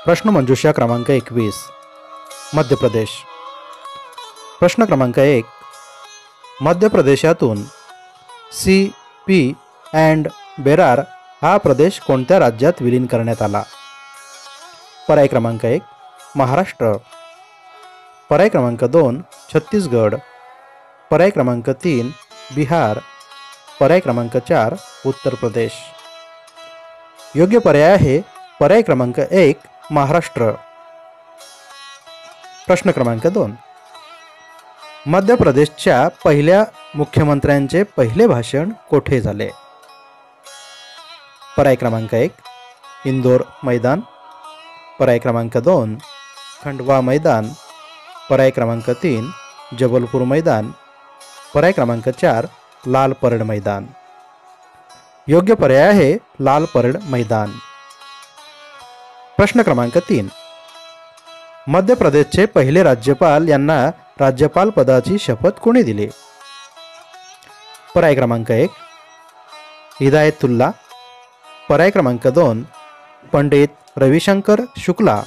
प्रश्नमंजुषा क्रमांक 21 मध्य प्रदेश। प्रश्न क्रमांक 1, मध्य प्रदेशातून सी पी अँड बेरार हा प्रदेश कोणत्या राज्यात विलीन करण्यात आला? पर्याय क्रमांक 1 महाराष्ट्र, पर्याय क्रमांक 2 छत्तीसगड, पर्याय क्रमांक 3 बिहार, पर्याय क्रमांक 4 उत्तर प्रदेश। योग्य पर्याय आहे पर्याय क्रमांक 1 महाराष्ट्र। प्रश्न क्रमांक 2, मध्य प्रदेशच्या पहिल्या मुख्यमंत्र्यांचे पहिले भाषण कोठे झाले? पर्याय क्रमांक 1 इंदोर मैदान, पर्याय क्रमांक 2 खंडवा मैदान, पर्याय क्रमांक 3 जबलपूर मैदान, पर्याय क्रमांक 4 लाल परेड मैदान। योग्य पर्याय आहे लाल परेड मैदान। प्रश्न क्रमांक 3, मध्य प्रदेशचे पहिले राज्यपाल यांना राज्यपाल पदाची शपथ कोणी दिली? पर्याय क्रमांक 1 हिदायतुल्ला, पर्याय क्रमांक 2 पंडित रविशंकर शुक्ला,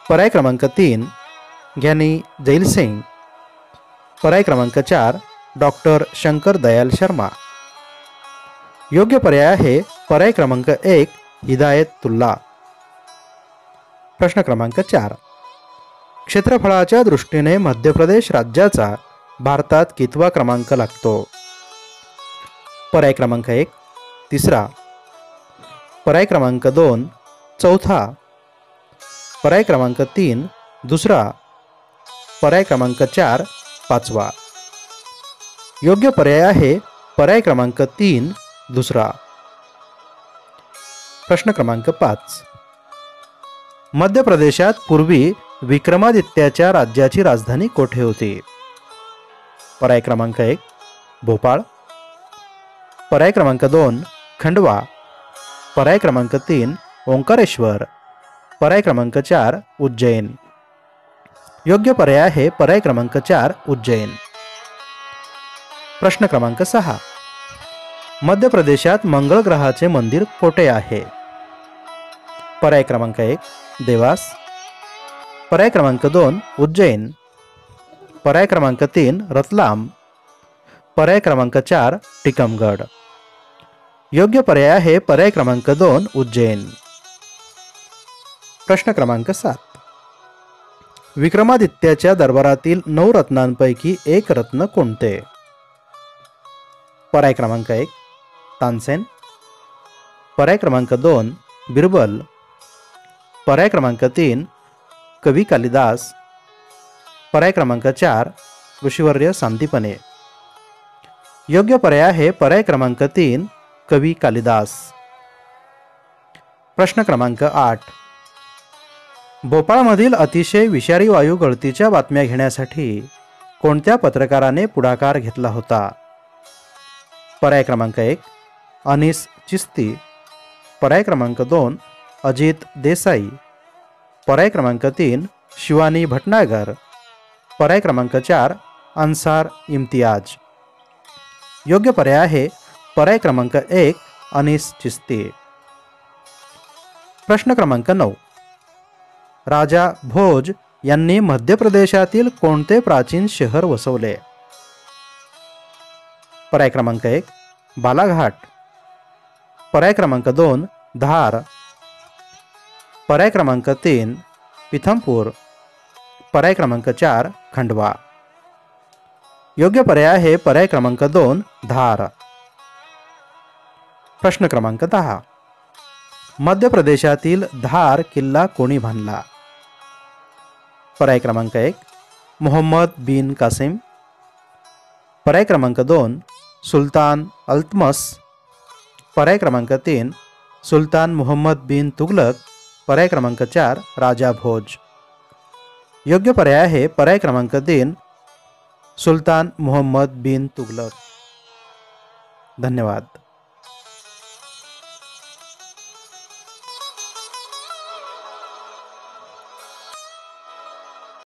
पर्याय क्रमांक 3 ज्ञानी जैल सिंग, पर्याय क्रमांक 4 डॉक्टर शंकर दयाल शर्मा। योग्य पर्याय आहे पर्याय क्रमांक 1 हिदायतुल्ला। प्रश्न क्रमांक 4, क्षेत्रफळाच्या दृष्टीने मध्य प्रदेश राज्याचा भारतात कितवा क्रमांक लागतो? पर्याय क्रमांक 1 तिसरा, पर्याय क्रमांक 2 चौथा, पर्याय क्रमांक 3 दुसरा, पर्याय क्रमांक 4 पाचवा। योग्य पर्याय आहे पर्याय क्रमांक 3 दुसरा। प्रश्न क्रमांक 5, मध्य प्रदेशात पूर्वी विक्रमादित्याच्या राज्याची राजधानी कोठे होती? पर्याय क्रमांक 1 भोपाळ, पर्याय क्रमांक 2 खंडवा, पर्याय क्रमांक 3 ओंकारेश्वर, पर्याय क्रमांक 4 उज्जैन। योग्य पर्याय आहे पर्याय क्रमांक 4 उज्जैन। प्रश्न क्रमांक 6, मध्य प्रदेशात मंगळ ग्रहाचे मंदिर कोठे आहे? पर्याय क्रमांक 1 देवास, पर्याय क्रमांक 2 उज्जैन, पर्याय क्रमांक 3 रतलाम, पर्याय क्रमांक 4 टिकमगड। योग्य पर्याय आहे पर्याय क्रमांक 2 उज्जैन। प्रश्न क्रमांक 7, विक्रमादित्याच्या दरबारातील 9 रत्नांपैकी एक रत्न कोणते? पर्याय क्रमांक 1 तानसेन, पर्याय क्रमांक 2 बिरबल, पर्याय क्रमांक 3 कवी कालिदास, पर्याय क्रमांक 4 ऋषिवर्य सांदीपने। योग्य पर्याय आहे पर्याय क्रमांक 3 कवी कालिदास। प्रश्न क्रमांक 8, भोपाळमधील अतिशय विषारी वायू गळतीच्या बातम्या घेण्यासाठी कोणत्या पत्रकाराने पुढाकार घेतला होता? पर्याय क्रमांक 1 अनीस चिस्ती, पर्याय क्रमांक 2 अजित देसाई, पर्याय क्रमांक 3 शिवानी भटनागर, पर्याय क्रमांक 4 अन्सार इम्तियाज। योग्य पर्याय आहे पर्याय क्रमांक 1 अनीस चिस्ती। प्रश्न क्रमांक 9, राजा भोज यांनी मध्य प्रदेशातील कोणते प्राचीन शहर वसवले? पर्याय क्रमांक 1 बालाघाट, पर्याय क्रमांक 2 धार, पर्याय क्रमांक 3 पिथमपूर, पर्याय क्रमांक 4 खंडवा। योग्य पर्याय आहे पर्याय क्रमांक 2 धार। प्रश्न क्रमांक 10, मध्य प्रदेशातील धार किल्ला कोणी बांधला? पर्याय क्रमांक 1 मोहम्मद बिन कासिम, पर्याय क्रमांक 2 सुलतान अल्तमस, पर्याय क्रमांक 3 सुलतान मोहम्मद बिन तुगलक, पर्याय क्रमांक 4 राजा भोज। योग्य पर्याय आहे पर्याय क्रमांक 3 सुलतान मोहम्मद बिन तुगलक। धन्यवाद।